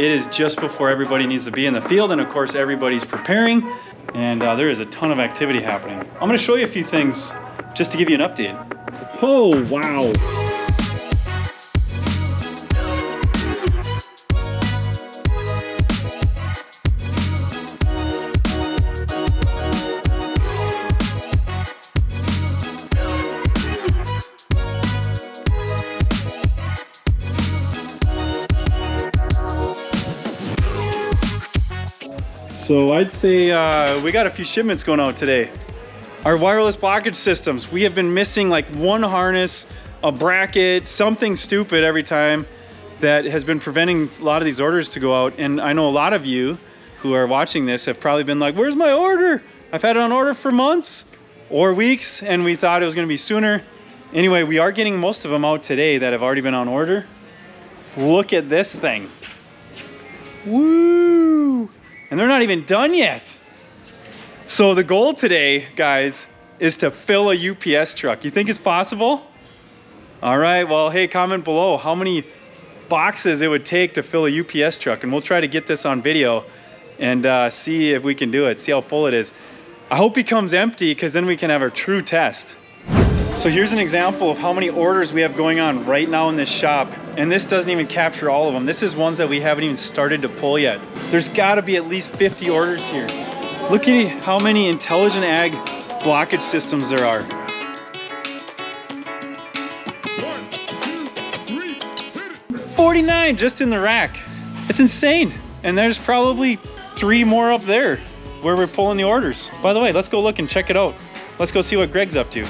It is just before everybody needs to be in the field, and of course everybody's preparing, and there is a ton of activity happening. I'm going to show you a few things just to give you an update. Oh, wow. So I'd say we got a few shipments going out today. Our wireless blockage systems, we have been missing like one harness, a bracket, something stupid every time that has been preventing a lot of these orders to go out. And I know a lot of you who are watching this have probably been like, where's my order? I've had it on order for months or weeks, and we thought it was gonna be sooner. Anyway, we are getting most of them out today that have already been on order. Look at this thing. Woo! And they're not even done yet. So the goal today, guys, is to fill a UPS truck. You think it's possible? All right, well, hey, comment below how many boxes it would take to fill a UPS truck, and we'll try to get this on video and see if we can do it, see how full it is. I hope he comes empty, because then we can have our true test. So here's an example of how many orders we have going on right now in this shop. And this doesn't even capture all of them. This is ones that we haven't even started to pull yet. There's gotta be at least 50 orders here. Look at how many intelligent ag blockage systems there are. 49 just in the rack. It's insane. And there's probably 3 more up there where we're pulling the orders. By the way, let's go look and check it out. Let's go see what Greg's up to.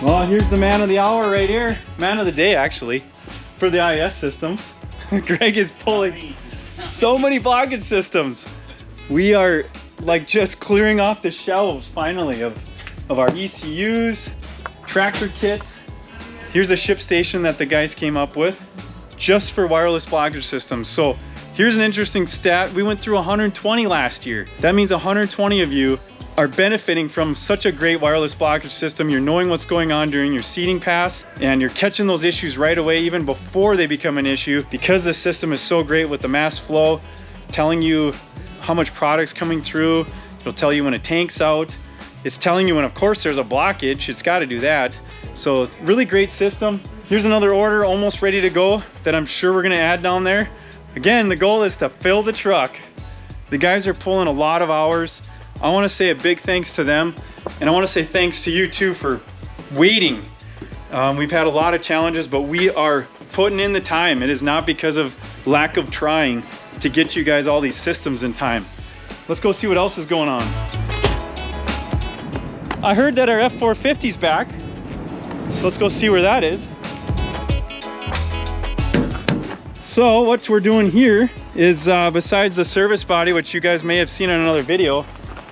Well, here's the man of the hour right here. Man of the day, actually, for the IS systems. Greg is pulling so many blockage systems. We are like just clearing off the shelves, finally, of our ECUs, tractor kits. Here's a ship station that the guys came up with just for wireless blockage systems. So here's an interesting stat. We went through 120 last year. That means 120 of you are benefiting from such a great wireless blockage system. You're knowing what's going on during your seeding pass, and you're catching those issues right away, even before they become an issue, because the system is so great with the mass flow, telling you how much product's coming through. It'll tell you when a tank's out. It's telling you when, of course, there's a blockage. It's got to do that. So really great system. Here's another order almost ready to go that I'm sure we're going to add down there. Again, the goal is to fill the truck. The guys are pulling a lot of hours. I want to say a big thanks to them, and I want to say thanks to you too for waiting. We've had a lot of challenges, but we are putting in the time. It is not because of lack of trying to get you guys all these systems in time. Let's go see what else is going on. I heard that our F-450 is back, so let's go see where that is. So what we're doing here is besides the service body, which you guys may have seen in another video,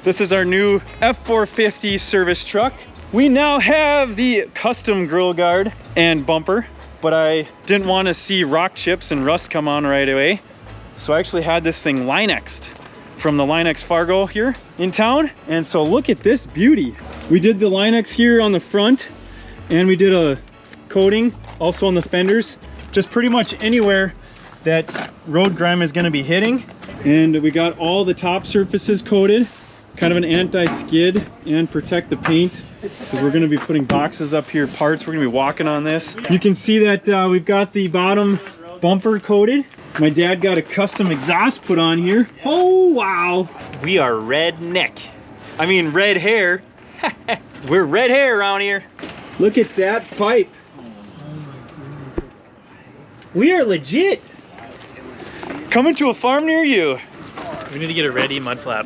this is our new F-450 service truck. We now have the custom grill guard and bumper, but I didn't want to see rock chips and rust come on right away. So I actually had this thing Linexed from the Linex Fargo here in town. And so look at this beauty. We did the Linex here on the front, and we did a coating also on the fenders, just pretty much anywhere that road grime is going to be hitting. And we got all the top surfaces coated, kind of an anti-skid and protect the paint, because we're going to be putting boxes up here, parts. We're going to be walking on this. You can see that we've got the bottom bumper coated. My dad got a custom exhaust put on here. Oh wow, we are redneck. I mean red hair. We're red hair around here. Look at that pipe. We are legit. Coming to a farm near you. We need to get a ready mud flap.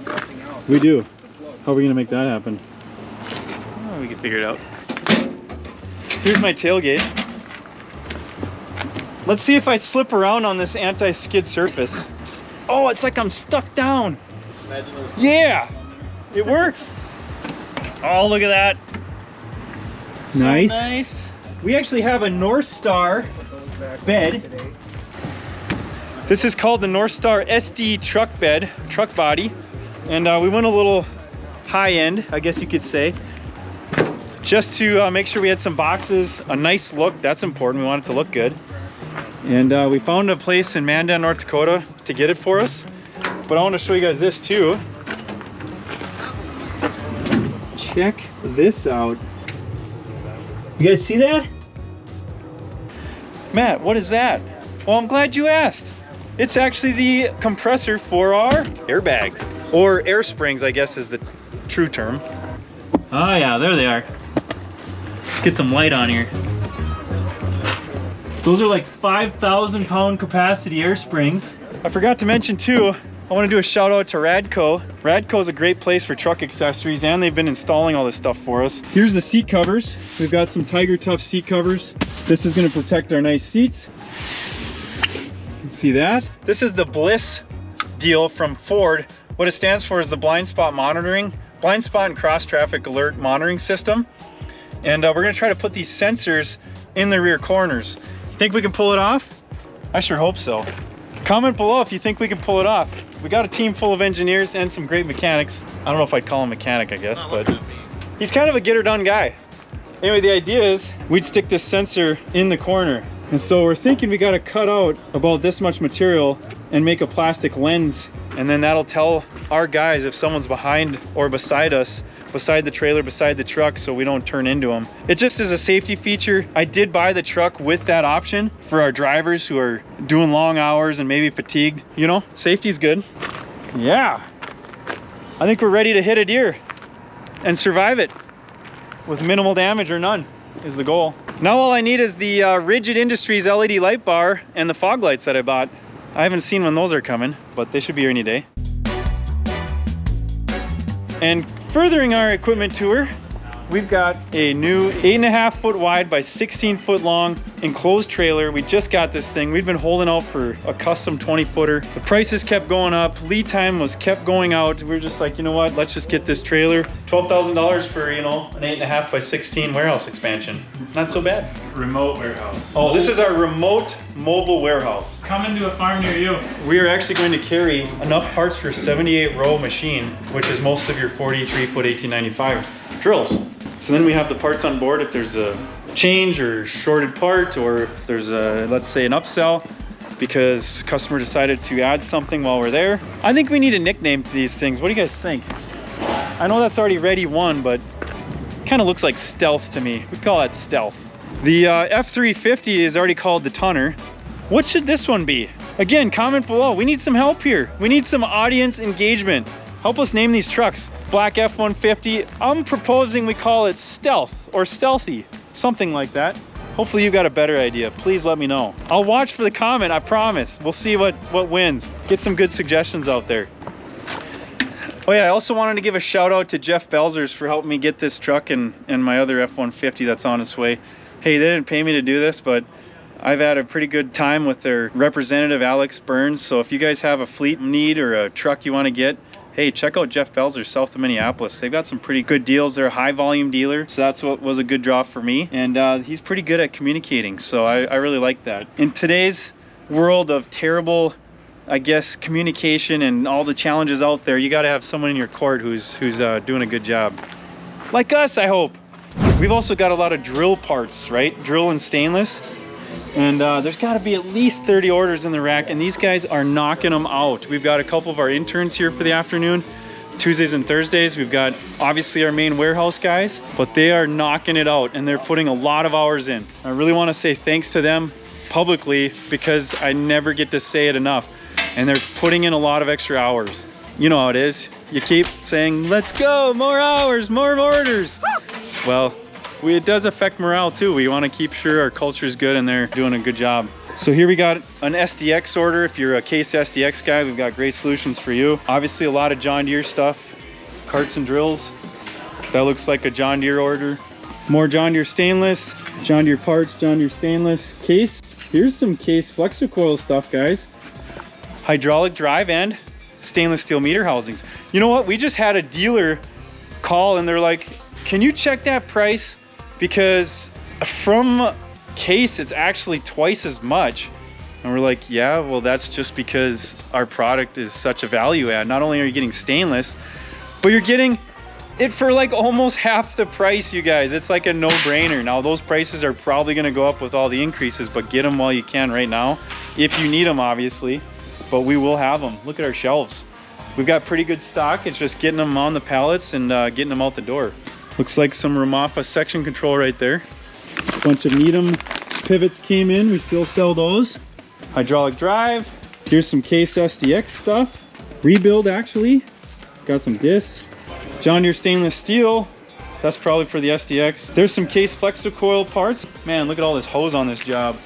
We do. How are we gonna make that happen? Oh, we can figure it out. Here's my tailgate. Let's see if I slip around on this anti-skid surface. Oh, it's like I'm stuck down. Yeah, it works. Oh, look at that. So nice. Nice. We actually have a North Star bed. This is called the North Star SD truck bed, truck body. And we went a little high end, I guess you could say. just to make sure we had some boxes, a nice look. That's important. We want it to look good. And we found a place in Mandan, North Dakota to get it for us. But I want to show you guys this too. Check this out. You guys see that? Matt, what is that? Well, I'm glad you asked. It's actually the compressor for our airbags, or air springs, I guess is the true term. Oh yeah, there they are. Let's get some light on here. Those are like 5,000 pound capacity air springs. I forgot to mention too, I want to do a shout out to Radco. Radco is a great place for truck accessories, and they've been installing all this stuff for us. Here's the seat covers. We've got some Tiger Tough seat covers. This is going to protect our nice seats. You can see that. This is the Bliss deal from Ford. What it stands for is the blind spot monitoring, blind spot and cross traffic alert monitoring system. And we're going to try to put these sensors in the rear corners. You think we can pull it off? I sure hope so. Comment below if you think we can pull it off. We got a team full of engineers and some great mechanics. I don't know if I'd call him mechanic, I guess, but he's kind of a get her done guy. Anyway, the idea is we'd stick this sensor in the corner. And so we're thinking we got to cut out about this much material and make a plastic lens. And then that'll tell our guys if someone's behind or beside us, beside the trailer, beside the truck, so we don't turn into them. It just is a safety feature. I did buy the truck with that option for our drivers who are doing long hours and maybe fatigued. You know, safety's good. Yeah, I think we're ready to hit a deer and survive it with minimal damage or none is the goal. Now all I need is the Rigid Industries LED light bar and the fog lights that I bought. I haven't seen when those are coming, but they should be here any day. And furthering our equipment tour, we've got a new 8.5 foot wide by 16 foot long enclosed trailer. We just got this thing. We've been holding out for a custom 20 footer. The prices kept going up. Lead time was kept going out. We were just like, you know what? Let's just get this trailer. $12,000 for, you know, an 8.5 by 16 warehouse expansion. Not so bad. Remote warehouse. Oh, this is our remote mobile warehouse. Coming to a farm near you. We are actually going to carry enough parts for a 78 row machine, which is most of your 43 foot 1895 drills. So then we have the parts on board if there's a change or shorted part, or if there's a, let's say, an upsell because customer decided to add something while we're there. I think we need a nickname to these things. What do you guys think? I know that's already ready one, but kind of looks like stealth to me. We call that stealth. The F-350 is already called the Tonner. What should this one be? Again, comment below. We need some help here. We need some audience engagement. Help us name these trucks. Black F-150. I'm proposing we call it Stealth or Stealthy, something like that. Hopefully you got a better idea. Please let me know. I'll watch for the comment, I promise. We'll see what wins. Get some good suggestions out there. Oh yeah, I also wanted to give a shout out to Jeff Belzers for helping me get this truck and my other F-150 that's on its way. Hey, they didn't pay me to do this, but I've had a pretty good time with their representative, Alex Burns. So if you guys have a fleet need or a truck you want to get, hey, check out Jeff Belzers south of Minneapolis. They've got some pretty good deals. They're a high volume dealer, so that's what was a good draw for me. And he's pretty good at communicating, so I really like that. In today's world of terrible, I guess, communication and all the challenges out there, you got to have someone in your court who's doing a good job. Like us, I hope. We've also got a lot of drill parts, right? Drill and stainless. And there's got to be at least 30 orders in the rack, and these guys are knocking them out. We've got a couple of our interns here for the afternoon, Tuesdays and Thursdays. We've got obviously our main warehouse guys, but they are knocking it out and they're putting a lot of hours in. I really want to say thanks to them publicly because I never get to say it enough, and they're putting in a lot of extra hours. You know how it is. You keep saying, let's go, more hours, more orders. Well, it does affect morale too. We want to keep sure our culture is good and they're doing a good job. So here we got an SDX order. If you're a Case SDX guy, we've got great solutions for you. Obviously a lot of John Deere stuff, carts and drills. That looks like a John Deere order. More John Deere stainless, John Deere parts, John Deere stainless. Case, here's some Case Flexi-coil stuff, guys. Hydraulic drive and stainless steel meter housings. You know what? We just had a dealer call and they're like, can you check that price? Because from Case, it's actually twice as much. And we're like, yeah, well, that's just because our product is such a value add. Not only are you getting stainless, but you're getting it for like almost half the price, you guys. It's like a no-brainer. Now those prices are probably gonna go up with all the increases, but get them while you can right now. If you need them, obviously, but we will have them. Look at our shelves. We've got pretty good stock. It's just getting them on the pallets and getting them out the door. Looks like some Ramafa section control right there. A bunch of Needham pivots came in. We still sell those. Hydraulic drive. Here's some Case SDX stuff. Rebuild, actually. Got some discs. John Deere stainless steel. That's probably for the SDX. There's some Case Flexi-coil parts. Man, look at all this hose on this job.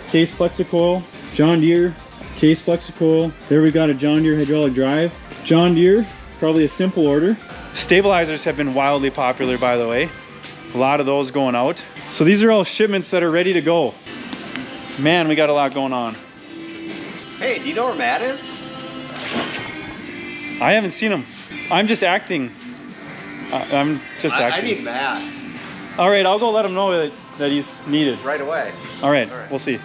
Case Flexi-coil, John Deere, Case Flexi-coil. There we got a John Deere hydraulic drive. John Deere, probably a simple order. Stabilizers have been wildly popular, by the way. A lot of those going out. So these are all shipments that are ready to go. Man, we got a lot going on. Hey, do you know where Matt is? I haven't seen him. I'm just acting. I'm just acting. I need Matt. All right, I'll go let him know that he's needed. Right away. All right, we'll see.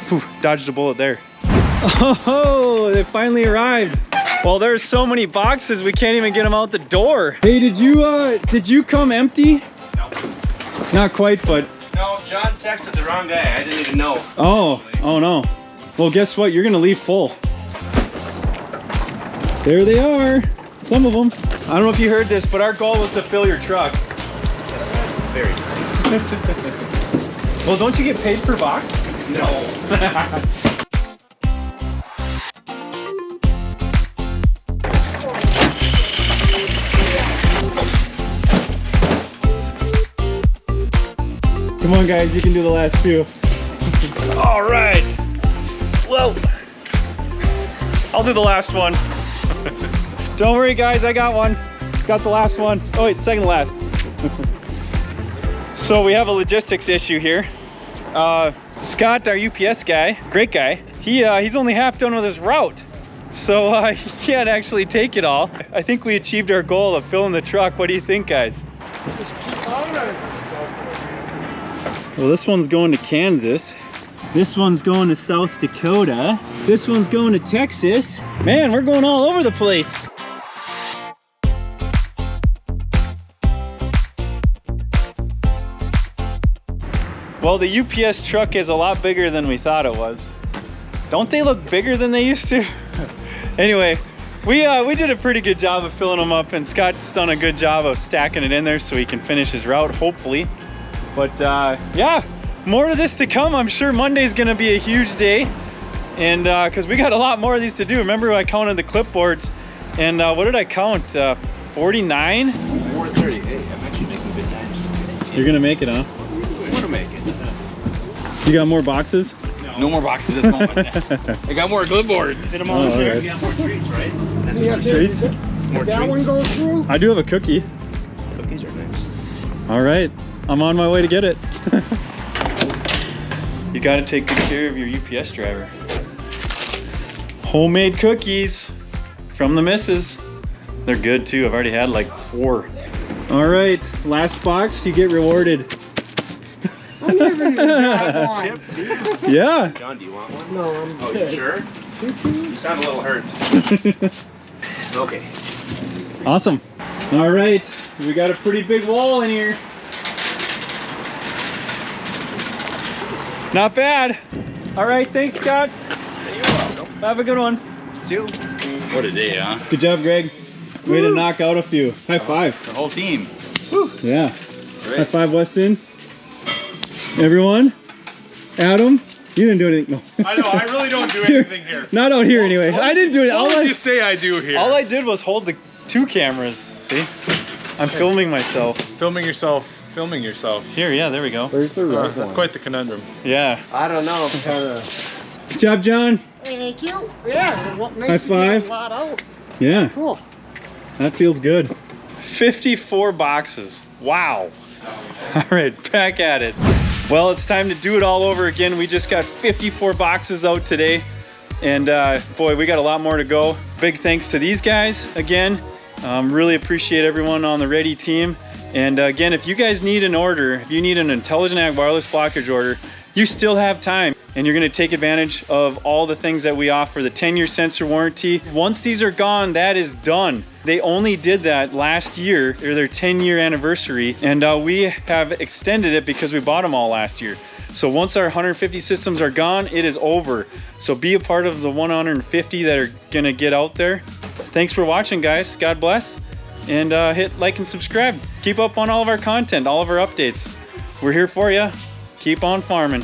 Whew, dodged a bullet there. Oh, they finally arrived. Well, there's so many boxes, we can't even get them out the door. Hey, did you come empty? No. Not quite, but. No, John texted the wrong guy. I didn't even know. Oh no. Well, guess what? You're gonna leave full. There they are. Some of them. I don't know if you heard this, but our goal was to fill your truck. That's very nice. Well, don't you get paid per box? No. Come on, guys, you can do the last few. All right. Whoa. I'll do the last one. Don't worry, guys, I got one. Got the last one. Oh wait, second to last. So we have a logistics issue here. Scott, our UPS guy, great guy, he's only half done with his route. So he can't actually take it all. I think we achieved our goal of filling the truck. What do you think, guys? Well, this one's going to Kansas. This one's going to South Dakota. This one's going to Texas. Man, we're going all over the place. Well, the UPS truck is a lot bigger than we thought it was. Don't they look bigger than they used to? Anyway, we did a pretty good job of filling them up, and Scott's done a good job of stacking it in there so he can finish his route, hopefully. But yeah, more of this to come. I'm sure Monday's gonna be a huge day, and because we got a lot more of these to do. Remember, I counted the clipboards, and what did I count? 49? 4:30. Hey, I'm actually making good times. You're gonna make it, huh? I'm gonna make it. You got more boxes? No more boxes at the moment. I got more clipboards. Get them all in there. Right. We got more treats, right? Treats? More That treats. one goes through? I do have a cookie. Cookies are nice. All right, I'm on my way to get it. You gotta take good care of your UPS driver. Homemade cookies from the missus. They're good too. I've already had like 4. All right, last box, you get rewarded. I never even got one. Yeah. John, do you want one? No, I'm Oh, you good. sure? You sound a little hurt. Okay. Awesome. All right, we got a pretty big wall in here. Not bad. All right, thanks, Scott. You're welcome. Have a good one. 2. What a day, huh? Good job, Greg. Way to knock out a few. High five. The whole team. Yeah. Great. High five, Weston. Everyone. Adam, you didn't do anything. No. I know, I really don't do anything here. Not out here anyway. I didn't do it. What would you say I do here? All I did was hold the 2 cameras. See? I'm filming myself. Filming yourself. Filming yourself. Here, yeah, there we go. Where's the right That's one? quite the conundrum. Yeah. I don't know. Kinda. Good job, John. Thank you. Yeah, what nice High to get five. a lot out. Yeah, Cool. that feels good. 54 boxes. Wow. All right, back at it. Well, it's time to do it all over again. We just got 54 boxes out today. And boy, we got a lot more to go. Big thanks to these guys again. Really appreciate everyone on the Ready team. And again, if you guys need an order, if you need an Intelligent Ag wireless blockage order, you still have time. and you're gonna take advantage of all the things that we offer. The 10-year sensor warranty. Once these are gone, that is done. They only did that last year, or their 10-year anniversary, and we have extended it because we bought them all last year. So once our 150 systems are gone, it is over. So be a part of the 150 that are gonna get out there. Thanks for watching, guys. God bless. And hit like and subscribe. Keep up on all of our content, all of our updates. We're here for you. Keep on farming.